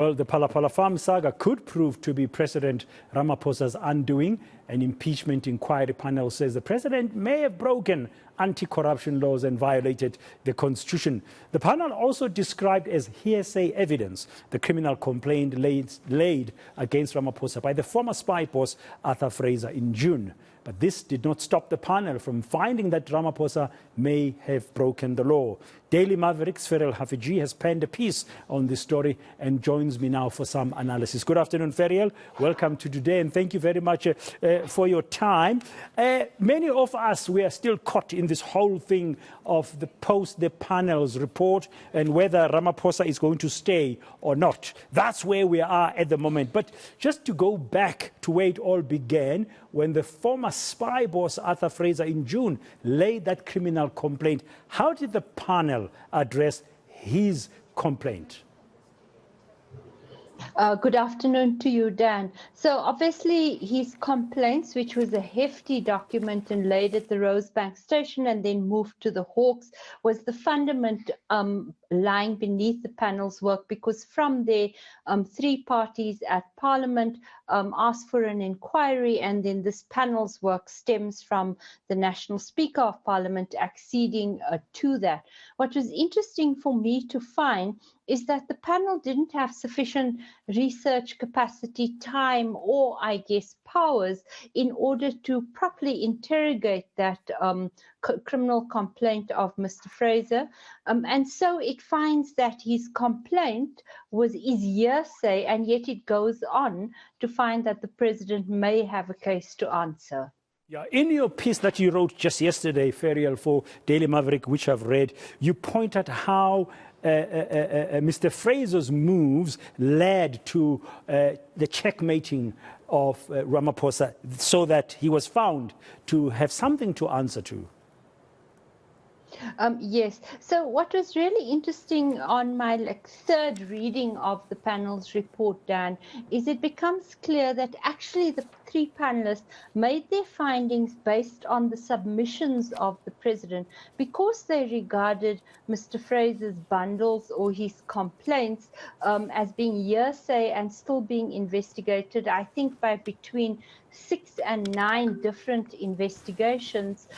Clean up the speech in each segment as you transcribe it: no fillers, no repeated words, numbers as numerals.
Well, the Phala Phala farm saga could prove to be President Ramaphosa's undoing. An impeachment inquiry panel says the president may have broken anti-corruption laws and violated the constitution. The panel also described as hearsay evidence the criminal complaint laid against Ramaphosa by the former spy boss Fraser in June. But this did not stop the panel from finding that Ramaphosa may have broken the law. Daily Maverick's Ferial Haffajee has penned a piece on this story and joins me now for some analysis. Good afternoon, Ferial. Welcome to today, and thank you very much for your time. Many of us, we are still caught in this whole thing of the panel's report and whether Ramaphosa is going to stay or not. That's where we are at the moment. But just to go back to where it all began, when the former spy boss Fraser in June laid that criminal complaint, how did the panel address his complaint? Good afternoon to you, Dan. So obviously his complaints, which was a hefty document and laid at the Rosebank station and then moved to the Hawks, was the fundament lying beneath the panel's work, because from there, three parties at Parliament asked for an inquiry, and then this panel's work stems from the National Speaker of Parliament acceding to that. What was interesting for me to find is that the panel didn't have sufficient research capacity, time, or I guess powers in order to properly interrogate that criminal complaint of Mr. Fraser. And so it finds that his complaint is hearsay, and yet it goes on to find that the president may have a case to answer. Yeah, in your piece that you wrote just yesterday, Ferial, for Daily Maverick, which I've read, you point out how Mr. Fraser's moves led to the checkmating of Ramaphosa, so that he was found to have something to answer to. Yes. So what was really interesting on my third reading of the panel's report, Dan, is it becomes clear that actually the three panelists made their findings based on the submissions of the president, because they regarded Mr. Fraser's bundles or his complaints as being hearsay and still being investigated, I think, by between 6 and 9 different investigations.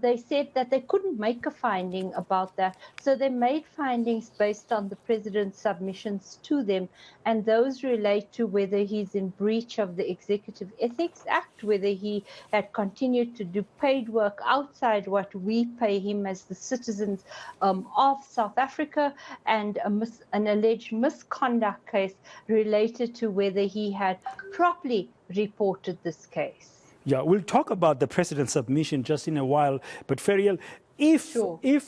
They said that they couldn't make a finding about that. So they made findings based on the president's submissions to them. And those relate to whether he's in breach of the Executive Ethics Act, whether he had continued to do paid work outside what we pay him as the citizens of South Africa, and an alleged misconduct case related to whether he had properly reported this case. Yeah, we'll talk about the president's submission just in a while. But Ferial, if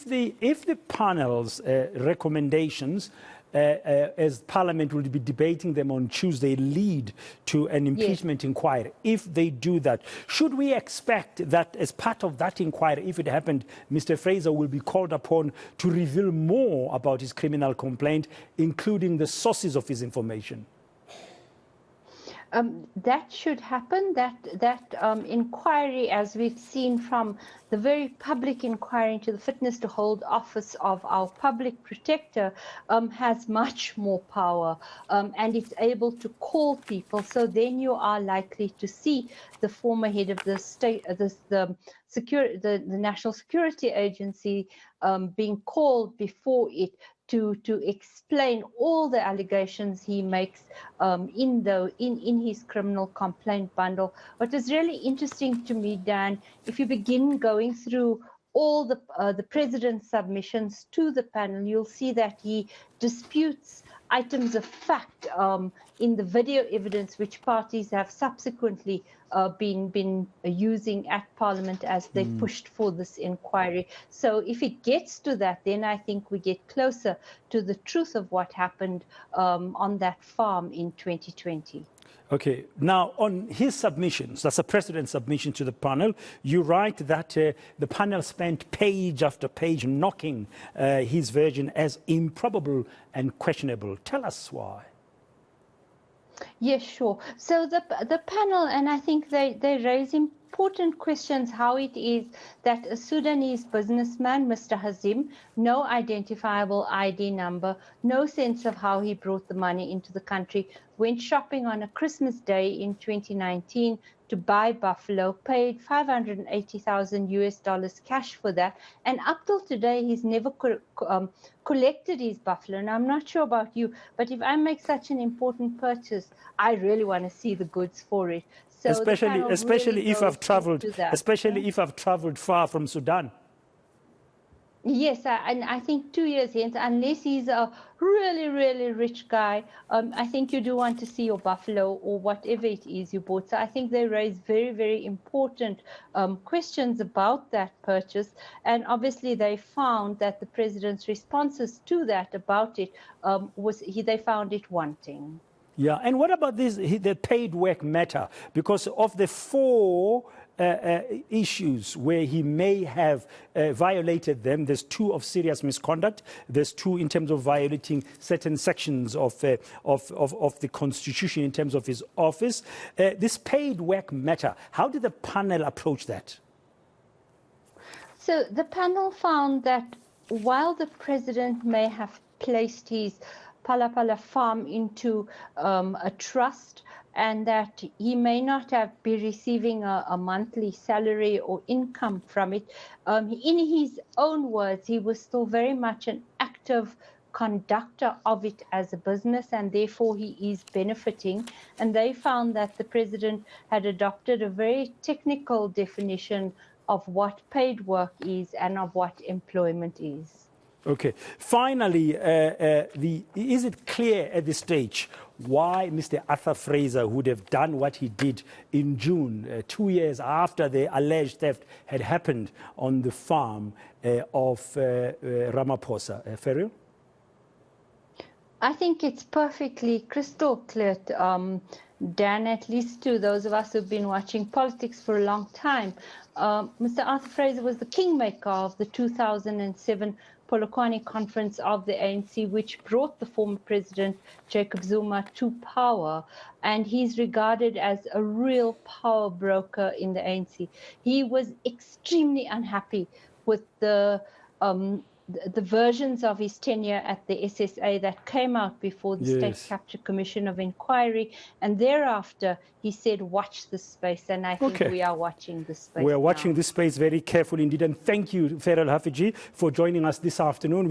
the panel's recommendations, as Parliament will be debating them on Tuesday, lead to an impeachment inquiry, if they do that, should we expect that as part of that inquiry, if it happened, Mr. Fraser will be called upon to reveal more about his criminal complaint, including the sources of his information? That should happen. That inquiry, as we've seen from the very public inquiry into the fitness to hold office of our public protector, has much more power, and it's able to call people. So then you are likely to see the former head of the state, the National Security Agency, being called before it to explain all the allegations he makes in his criminal complaint bundle. What is really interesting to me, Dan, if you begin going through all the president's submissions to the panel, you'll see that he disputes items of fact in the video evidence which parties have subsequently been using at Parliament as they pushed for this inquiry. So if it gets to that, then I think we get closer to the truth of what happened on that farm in 2020. Okay, now on his submissions, that's a president's submission to the panel, you write that the panel spent page after page knocking his version as improbable and questionable. Tell us why. Yes, sure. So the panel, and I think they raise important questions how it is that a Sudanese businessman, Mr. Hazim, no identifiable ID number, no sense of how he brought the money into the country, went shopping on a Christmas day in 2019 to buy buffalo, paid $580,000 cash for that, and up till today he's never collected his buffalo. And I'm not sure about you, but if I make such an important purchase, I really want to see the goods for it. So especially if I've traveled far from Sudan. Yes, and I think 2 years hence, unless he's a really, really rich guy, I think you do want to see your buffalo or whatever it is you bought. So I think they raise very, very important questions about that purchase. And obviously they found that the president's responses to that about it they found it wanting. Yeah, and what about the paid work matter? Because of the four issues where he may have violated them, there's 2 of serious misconduct, there's 2 in terms of violating certain sections of the Constitution in terms of his office. This paid work matter, how did the panel approach that? So the panel found that while the president may have placed his Phala Phala farm into a trust, and that he may not be receiving a monthly salary or income from it, in his own words, he was still very much an active conductor of it as a business, and therefore he is benefiting. And they found that the president had adopted a very technical definition of what paid work is and of what employment is. Okay. Finally, is it clear at this stage why Mr. Arthur Fraser would have done what he did in June, 2 years after the alleged theft had happened on the farm of Ramaphosa? Ferial? I think it's perfectly crystal clear, Dan, at least to those of us who've been watching politics for a long time. Mr. Arthur Fraser was the kingmaker of the 2007 Polokwane conference of the ANC, which brought the former president Jacob Zuma to power, and he's regarded as a real power broker in the ANC. He was extremely unhappy with the versions of his tenure at the SSA that came out before the State Capture Commission of Inquiry, and thereafter he said, watch this space, and I think we are watching this space. We are watching this space very carefully indeed, and thank you, Ferial Haffajee, for joining us this afternoon.